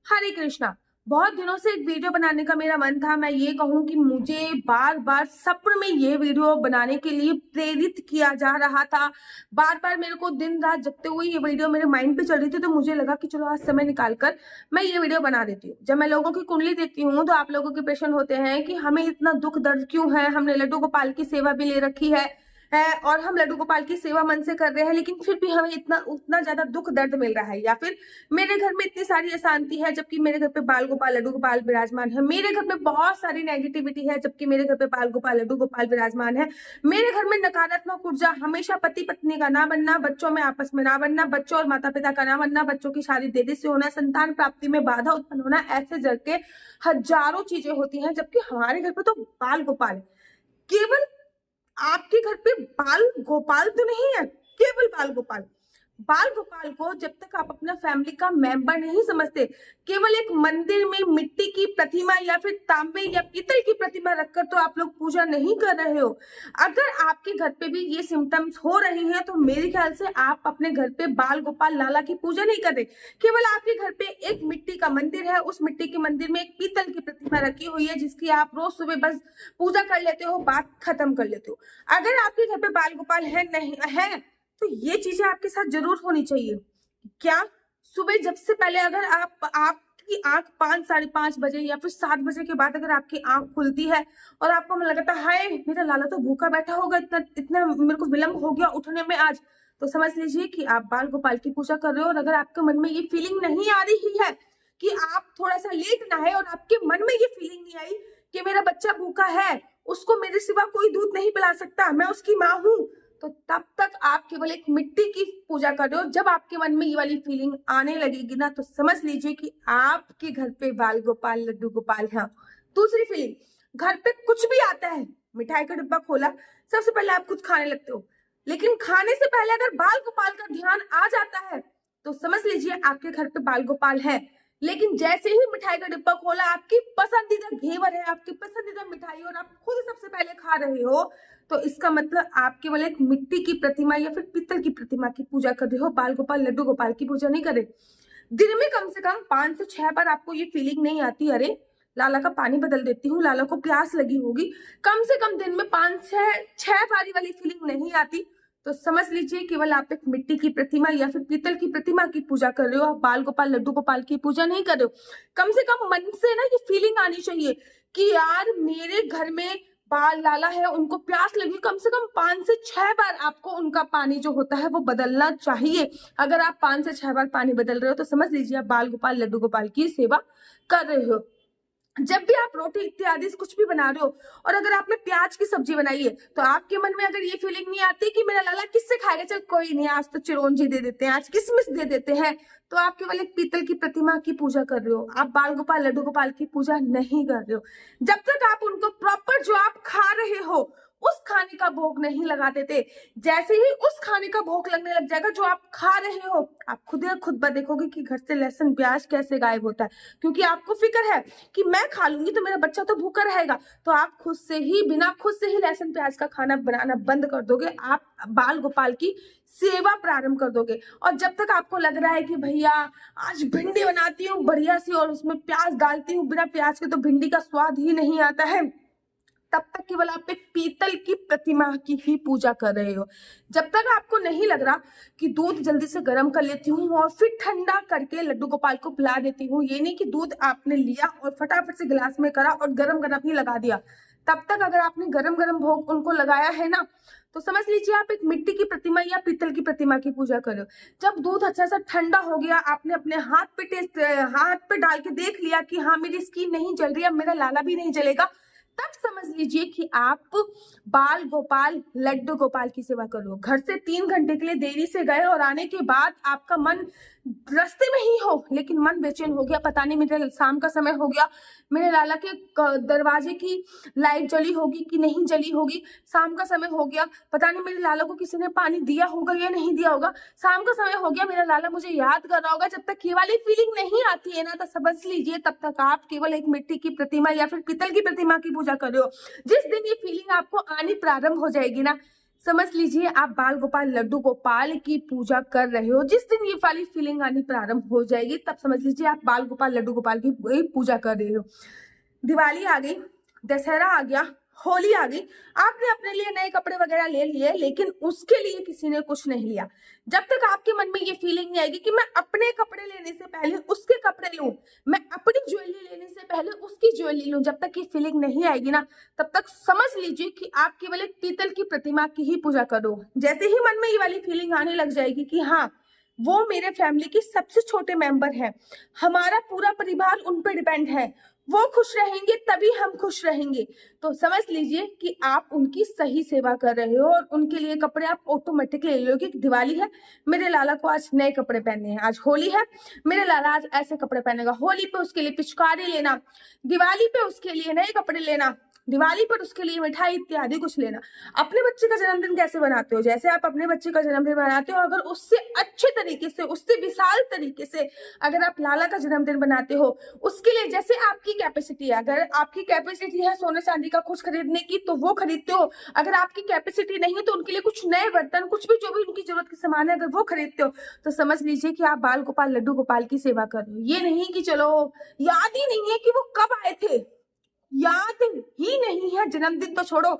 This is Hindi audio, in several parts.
हरे कृष्णा। बहुत दिनों से एक वीडियो बनाने का मेरा मन था। मैं ये कहूँ कि मुझे बार बार सपने में ये वीडियो बनाने के लिए प्रेरित किया जा रहा था। बार बार मेरे को दिन रात जगते हुए ये वीडियो मेरे माइंड पे चल रही थी, तो मुझे लगा कि चलो आज समय निकाल कर मैं ये वीडियो बना देती हूँ। जब मैं लोगों की कुंडली देखती हूँ तो आप लोगों के प्रश्न होते हैं कि हमें इतना दुख दर्द क्यों है, हमने लड्डू गोपाल की सेवा भी ले रखी है और हम लड्डू गोपाल की सेवा मन से कर रहे हैं, लेकिन फिर भी हमें इतना उतना ज्यादा दुख दर्द मिल रहा है। या फिर मेरे घर में इतनी सारी अशांति है जबकि मेरे घर पे बाल गोपाल लड्डू गोपाल विराजमान है। मेरे घर में बहुत सारी नेगेटिविटी है जबकि मेरे घर पे बाल गोपाल लड्डू गोपाल विराजमान है। मेरे घर में नकारात्मक ऊर्जा, हमेशा पति पत्नी का ना बनना, बच्चों में आपस में ना बनना, बच्चों और माता पिता का ना बनना, बच्चों की शादी देरी से होना, संतान प्राप्ति में बाधा उत्पन्न होना, ऐसे जग के हजारों चीजें होती हैं। जबकि हमारे घर पे तो बाल गोपाल है। केवल आपके घर पे बाल गोपाल तो नहीं है, केवल बाल गोपाल। बाल गोपाल को जब तक आप अपना फैमिली का मेंबर नहीं समझते, केवल एक मंदिर में मिट्टी की प्रतिमा या फिर तांबे या पीतल की प्रतिमा रखकर तो आप लोग पूजा नहीं कर रहे हो। अगर आपके घर पे भी ये सिम्टम्स हो रहे हैं तो मेरे ख्याल से आप अपने घर पे बाल गोपाल लाला की पूजा नहीं कर रहे। केवल आपके घर पे एक मिट्टी का मंदिर है, उस मिट्टी के मंदिर में एक पीतल की प्रतिमा रखी हुई है जिसकी आप रोज सुबह बस पूजा कर लेते हो, बात खत्म कर लेते हो। अगर आपके घर पे बाल गोपाल है नहीं है तो ये चीजें आपके साथ जरूर होनी चाहिए। क्या सुबह जब से पहले अगर आपकी आंख 5 साढ़े 5 बजे या फिर 7 बजे के बाद अगर आपकी आंख खुलती है और आपको मन लगता है हाय मेरा लाला तो भूखा बैठा होगा, इतना इतना मेरे को विलंब हो गया उठने में आज, तो समझ लीजिए कि आप बाल गोपाल की पूजा कर रहे हो। और अगर आपके मन में ये फीलिंग नहीं आ रही है कि आप थोड़ा सा लेट ना है और आपके मन में ये फीलिंग नहीं आई कि मेरा बच्चा भूखा है, उसको मेरे सिवा कोई दूध नहीं पिला सकता, मैं उसकी माँ हूं, तो तब तक आप केवल एक मिट्टी की पूजा कर रहे हो। जब आपके मन में ये वाली फीलिंग आने लगेगी ना तो समझ लीजिए कि आपके घर पे बाल गोपाल लड्डू गोपाल है। दूसरी फीलिंग, घर पे कुछ भी आता है, मिठाई का डिब्बा खोला, सबसे पहले आप कुछ खाने लगते हो, लेकिन खाने से पहले अगर बाल गोपाल का ध्यान आ जाता है तो समझ लीजिए आपके घर पे बाल गोपाल है। लेकिन जैसे ही मिठाई का डिब्बा खोला, आपकी पसंदीदा घेवर है, आपकी पसंदीदा मिठाई और आप खुद सबसे पहले खा रहे हो, तो इसका मतलब आप केवल एक मिट्टी की प्रतिमा या फिर पीतल की प्रतिमा की पूजा कर रहे हो, बाल गोपाल लड्डू गोपाल की पूजा नहीं कर रहे। दिन में कम से कम 5 से 6 बार आपको ये फीलिंग नहीं आती अरे लाला का पानी बदल देती हूँ, लाला को प्यास लगी होगी, कम से कम दिन में 5 से 6 बारी वाली फीलिंग नहीं आती, तो समझ लीजिए केवल आप एक मिट्टी की प्रतिमा या फिर पीतल की प्रतिमा की पूजा कर रहे हो, आप बाल गोपाल लड्डू गोपाल की पूजा नहीं कर रहे हो। कम से कम मन से ना ये फीलिंग आनी चाहिए कि यार मेरे घर में बाल लाला है, उनको प्यास लगी, कम से कम 5 से 6 बार आपको उनका पानी जो होता है वो बदलना चाहिए। अगर आप 5 से 6 बार पानी बदल रहे हो तो समझ लीजिए आप बाल गोपाल लड्डू गोपाल की सेवा कर रहे हो। जब भी आप रोटी इत्यादि से कुछ भी बना रहे हो और अगर आपने प्याज की सब्जी बनाई है तो आपके मन में अगर ये फीलिंग नहीं आती कि मेरा लाला किससे खाएगा, चल कोई नहीं आज तो चिरौंजी दे देते हैं, आज किशमिश दे देते हैं, तो आप केवल एक पीतल की प्रतिमा की पूजा कर रहे हो, आप बाल गोपाल लड्डू गोपाल की पूजा नहीं कर रहे हो। जब तक आप उनको प्रॉपर जो आप खा रहे हो उस खाने का भोग नहीं लगा देते, जैसे ही उस खाने का भोग लगने लग जाएगा जो आप खा रहे हो, आप खुद देखोगे कि घर से लहसुन प्याज कैसे गायब होता है, क्योंकि आपको फिक्र है कि मैं खा लूंगी तो मेरा बच्चा तो भूखा रहेगा, तो आप खुद से ही बिना खुद से ही लहसुन प्याज का खाना बनाना बंद कर दोगे, आप बाल गोपाल की सेवा प्रारंभ कर दोगे। और जब तक आपको लग रहा है कि भैया आज भिंडी बनाती हूँ बढ़िया सी और उसमें प्याज डालती हूँ, बिना प्याज के तो भिंडी का स्वाद ही नहीं आता है, तब तक केवल आप एक पीतल की प्रतिमा की ही पूजा कर रहे हो। जब तक आपको नहीं लग रहा कि दूध जल्दी से गर्म कर लेती हूँ और फिर ठंडा करके लड्डू गोपाल को पिला देती हूँ, ये नहीं कि दूध आपने लिया और फटाफट से गिलास में करा और गरम गरम ही लगा दिया, तब तक अगर आपने गरम गरम भोग उनको लगाया है ना तो समझ लीजिए आप एक मिट्टी की प्रतिमा या पीतल की प्रतिमा की पूजा कर रहे हो। जब दूध अच्छा सा ठंडा हो गया, आपने अपने हाथ पे डाल के देख लिया कि हाँ मेरी स्किन नहीं जल रही है, मेरा लाला भी नहीं जलेगा, तब समझ लीजिए कि आप बाल गोपाल लड्डू गोपाल की सेवा करो। घर से 3 घंटे के लिए देरी से गए और आने के बाद आपका मन रास्ते में ही हो लेकिन मन बेचैन हो गया, पता नहीं मेरे शाम का समय हो गया, मेरे लाला के दरवाजे की लाइट जली होगी कि नहीं जली होगी, शाम का समय हो गया, पता नहीं मेरे लाला को किसी ने पानी दिया होगा या नहीं दिया होगा, शाम का समय हो गया, मेरा लाला मुझे याद कर रहा होगा, जब तक ये वाली फीलिंग नहीं आती है ना तो समझ लीजिए तब तक आप केवल एक मिट्टी की प्रतिमा या फिर पीतल की प्रतिमा की पूजा कर रहे हो। जिस दिन ये फीलिंग आपको आनी प्रारंभ हो जाएगी ना, समझ लीजिए आप बाल गोपाल लड्डू गोपाल की पूजा कर रहे हो। जिस दिन ये वाली फीलिंग आनी प्रारंभ हो जाएगी तब समझ लीजिए आप बाल गोपाल लड्डू गोपाल की पूजा कर रहे हो। दिवाली आ गई, दशहरा आ गया, होली आ गई, आपने अपने लिए नए कपड़े वगैरह ले लिए, लेकिन उसके लिए किसी ने कुछ नहीं लिया। जब तक आपके मन में ये फीलिंग नहीं आएगी कि मैं अपने कपड़े लेने से पहले उसके कपड़े लूं, मैं अपनी ज्वेलरी लेने से पहले उसकी ज्वेलरी लूं, जब तक ये फीलिंग नहीं आएगी ना, तब तक समझ लीजिए कि आप केवल एक पीतल की प्रतिमा की ही पूजा करो। जैसे ही मन में ये वाली फीलिंग आने लग जाएगी कि हाँ, वो मेरे फैमिली के सबसे छोटे मेंबर है, हमारा पूरा परिवार उन पर डिपेंड है, वो खुश रहेंगे तभी हम खुश रहेंगे, तो समझ लीजिए कि आप उनकी सही सेवा कर रहे हो और उनके लिए कपड़े आप ऑटोमेटिकली ले लोगे। दिवाली है, मेरे लाला को आज नए कपड़े पहनने हैं, आज होली है, मेरे लाला आज ऐसे कपड़े पहनेगा, होली पे उसके लिए पिचकारी लेना, दिवाली पे उसके लिए नए कपड़े लेना, दिवाली पर उसके लिए मिठाई इत्यादि कुछ लेना। अपने बच्चे का जन्मदिन कैसे बनाते हो? जैसे आप अपने बच्चे का जन्मदिन बनाते हो, अगर उससे अच्छे तरीके से, उससे विशाल तरीके से अगर आप लाला का जन्मदिन बनाते हो, उसके लिए जैसे आपकी कैपेसिटी है, अगर आपकी कैपेसिटी है सोने चांदी का कुछ खरीदने की तो वो खरीदते हो, अगर आपकी कैपेसिटी नहीं है तो उनके लिए कुछ नए बर्तन, कुछ भी जो भी उनकी जरूरत के सामान है, अगर वो खरीदते हो, तो समझ लीजिए कि आप बाल गोपाल लड्डू गोपाल की सेवा कर रहे हो। ये नहीं कि चलो याद ही नहीं है कि वो कब आए थे, याद ही नहीं है, जन्मदिन तो छोड़ो,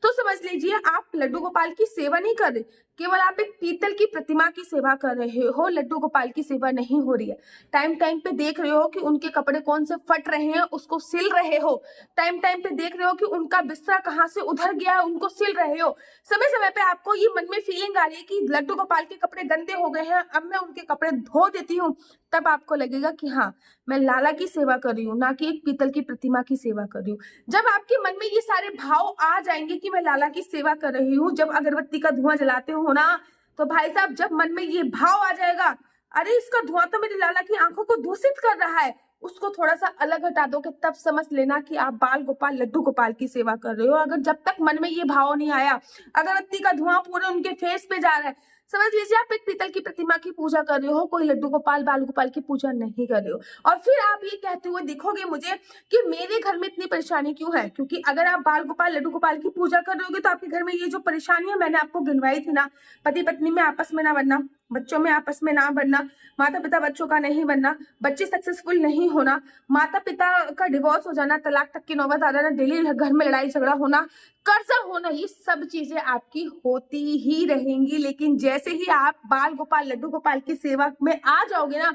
तो समझ लीजिए आप लड्डू गोपाल की सेवा नहीं कर रहे, केवल आप एक पीतल की प्रतिमा की सेवा कर रहे हो, लड्डू गोपाल की सेवा नहीं हो रही है। टाइम टाइम पे देख रहे हो कि उनके कपड़े कौन से फट रहे हैं, उसको सिल रहे हो, टाइम टाइम पे देख रहे हो कि उनका बिस्तरा कहाँ से उधर गया है, उनको सिल रहे हो। समय समय पे आपको ये मन में फीलिंग आ रही है कि लड्डू गोपाल के कपड़े गंदे हो गए हैं, अब मैं उनके कपड़े धो देती हूँ, तब आपको लगेगा कि हाँ, मैं लाला की सेवा कर रही हूँ, ना कि एक पीतल की प्रतिमा की सेवा कर रही हूँ। जब आपके मन में ये सारे भाव आ जाएंगे कि मैं लाला की सेवा कर रही हूँ, जब अगरबत्ती का धुआं जलाते हो ना, तो भाई साहब जब मन में ये भाव आ जाएगा, अरे इसका धुआं तो मेरी लाला की आंखों को दूषित कर रहा है, उसको थोड़ा सा अलग हटा दोगे, तब समझ लेना कि आप बाल गोपाल लड्डू गोपाल की सेवा कर रहे हो। अगर जब तक मन में ये भाव नहीं आया, अगरबत्ती का धुआं पूरे उनके फेस पे जा रहा है, समझ लीजिए आप एक पीतल की प्रतिमा की पूजा कर रहे हो, कोई लड्डू गोपाल बाल गोपाल की पूजा नहीं कर रहे हो। और फिर आप ये कहते हुए दिखोगे मुझे कि मेरे घर में इतनी परेशानी क्यों है, क्योंकि अगर आप बाल गोपाल लड्डू गोपाल की पूजा कर रहे होगे तो आपके घर में ये जो परेशानी है मैंने आपको गिनवाई थी ना, पति पत्नी में आपस में ना बनना, बच्चों में आपस में ना बनना, माता पिता बच्चों का नहीं बनना, बच्चे सक्सेसफुल नहीं होना, माता पिता का डिवोर्स हो जाना, तलाक तक की नौबत आ जाना, डेली घर में लड़ाई झगड़ा होना, कर्जा होना, ये सब चीजें आपकी होती ही रहेंगी। लेकिन जैसे ही आप बाल गोपाल लड्डू गोपाल की सेवा में आ जाओगे ना,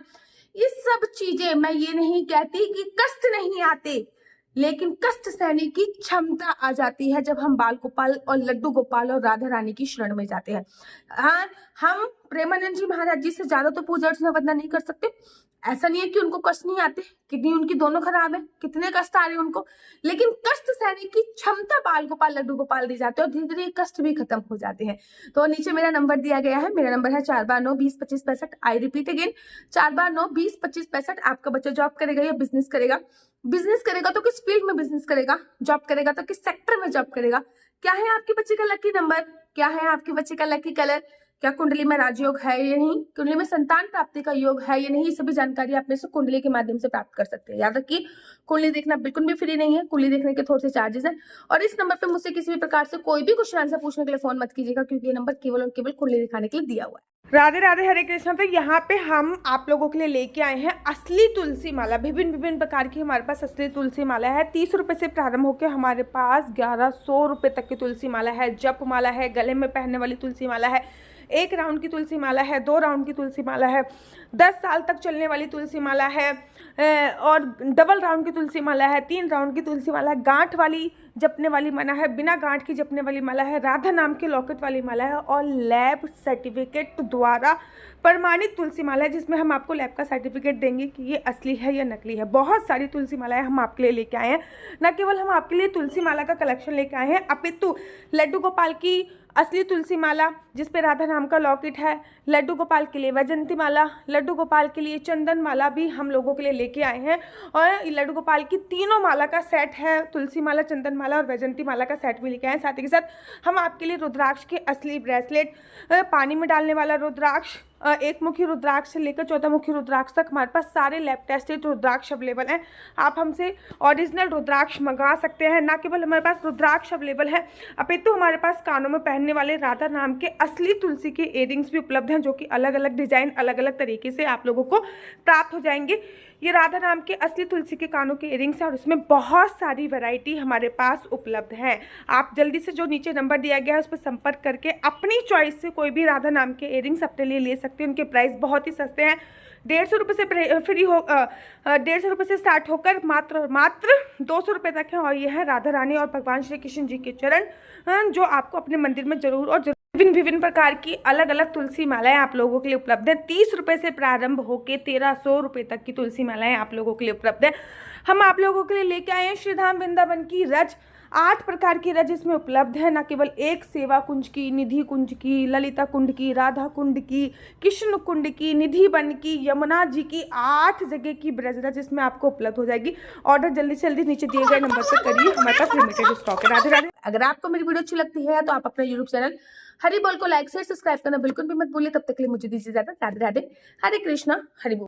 ये सब चीजें, मैं ये नहीं कहती कि कष्ट नहीं आते, लेकिन कष्ट सहने की क्षमता आ जाती है जब हम बाल गोपाल और लड्डू गोपाल और राधा रानी की शरण में जाते हैं। हाँ, हम प्रेमानंद जी महाराज जी से ज्यादा तो पूजा अर्चना वंदना नहीं कर सकते, ऐसा नहीं है कि उनको कष्ट नहीं आते, किडनी उनकी दोनों खराब है, कितने कष्ट आ रहे हैं उनको, लेकिन कष्ट सहने की क्षमता बाल गोपाल लड्डू गोपाल दी जाते हैं और धीरे धीरे कष्ट भी खत्म हो जाते हैं। तो नीचे मेरा नंबर दिया गया है, मेरा नंबर है 429202565। I repeat again, 429202565। आपका बच्चा जॉब करेगा या बिजनेस करेगा, बिजनेस करेगा तो किस फील्ड में बिजनेस करेगा, जॉब करेगा तो किस सेक्टर में जॉब करेगा, क्या है आपके बच्चे का लकी नंबर, क्या है आपके बच्चे का लकी कलर, क्या कुंडली में राजयोग है या नहीं, कुंडली में संतान प्राप्ति का योग है या नहीं, ये सभी जानकारी आप में से कुंडली के माध्यम से प्राप्त कर सकते हैं। याद रखिए, कुंडली देखना बिल्कुल भी फ्री नहीं है, कुंडली देखने के थोड़े से चार्जेस हैं। और इस नंबर पे मुझसे किसी भी प्रकार से कोई भी क्वेश्चन आंसर पूछने के लिए फोन मत कीजिएगा, क्योंकि ये नंबर केवल और केवल कुंडली दिखाने के लिए दिया हुआ है। राधे राधे, हरे कृष्णा। तो यहाँ पे हम आप लोगों के लिए लेके आए हैं असली तुलसी माला। विभिन्न विभिन्न प्रकार की हमारे पास असली तुलसी माला है। 30 रुपए से प्रारंभ होकर हमारे पास 1100 रुपए तक की तुलसी माला है। जप माला है, गले में पहनने वाली तुलसी माला है, 1 राउंड की तुलसी माला है, 2 राउंड की तुलसी माला है, 10 साल तक चलने वाली तुलसी माला है, और डबल राउंड की तुलसी माला है, 3 राउंड की तुलसी माला है, गांठ वाली जपने वाली माला है, बिना गांठ की जपने वाली माला है, राधा नाम के लॉकेट वाली माला है, और लैब सर्टिफिकेट द्वारा प्रमाणित तुलसी माला है, जिसमें हम आपको लैब का सर्टिफिकेट देंगे कि ये असली है या नकली है। बहुत सारी तुलसी मालाएं हम आपके लिए लेके आए हैं। न केवल हम आपके लिए तुलसी माला का कलेक्शन लेके आए हैं, अपितु लड्डू गोपाल की असली तुलसी माला जिसपे राधा नाम का लॉकेट है, लड्डू गोपाल के लिए वैजंती माला, लड्डू गोपाल के लिए चंदन माला भी हम लोगों के लिए लेके आए हैं। और लड्डू गोपाल की तीनों माला का सेट है, तुलसी माला, चंदन माला और वैजंती माला का सेट भी लेके आए हैं। साथ ही के साथ हम आपके लिए रुद्राक्ष के असली ब्रेसलेट, पानी में डालने वाला रुद्राक्ष, एक मुखी रुद्राक्ष से लेकर 14 मुखी रुद्राक्ष तक हमारे पास सारे लैब टेस्टेड रुद्राक्ष अवेलेबल हैं। आप हमसे ओरिजिनल रुद्राक्ष मंगा सकते हैं। ना केवल हमारे पास रुद्राक्ष अवेलेबल है, अपितु हमारे पास कानों में पहनने वाले राधा नाम के असली तुलसी के इयररिंग्स भी उपलब्ध हैं, जो कि अलग अलग डिजाइन अलग अलग तरीके से आप लोगों को प्राप्त हो जाएंगे। ये राधा नाम के असली तुलसी के कानों के इयररिंग्स हैं और इसमें बहुत सारी वैरायटी हमारे पास उपलब्ध है। आप जल्दी से जो नीचे नंबर दिया गया है उस पर संपर्क करके अपनी चॉइस से कोई भी राधा नाम के इयररिंग्स अपने लिए ले सकते हैं। उनके प्राइस बहुत ही सस्ते हैं, 150 रुपये से फ्री हो 150 रुपये से स्टार्ट होकर मात्र 200 रुपये तक है। और यह है राधा रानी और भगवान श्री कृष्ण जी के चरण, जो आपको अपने मंदिर में जरूर और विभिन्न प्रकार की अलग अलग तुलसी मालाएं आप लोगों के लिए उपलब्ध है। 30 रुपये से प्रारंभ होकर 1300 रुपये तक की तुलसी मालाएं आप लोगों के लिए उपलब्ध है। हम आप लोगों के लिए लेके आए हैं श्रीधाम वृंदावन की रज, 8 प्रकार की रज इसमें उपलब्ध है। न केवल एक सेवा कुंज की, निधि कुंज की, ललिता कुंड की, राधा कुंड की, कृष्ण कुंड की, निधि वन की, यमुना जी की, 8 जगह की ब्रज रज इसमें आपको उपलब्ध हो जाएगी। ऑर्डर जल्दी से जल्दी नीचे दिए गए नंबर पर करिए, हमारे पास लिमिटेड स्टॉक है। राधे राधे। अगर आपको मेरी वीडियो अच्छी लगती है तो आप अपना यूट्यूब चैनल हरि बोल को लाइक शेयर सब्सक्राइब करना बिल्कुल भी मत भूलिए। तब तक के लिए मुझे दीजिए इजाजत। राधे राधे। हरे कृष्णा हरि बोल।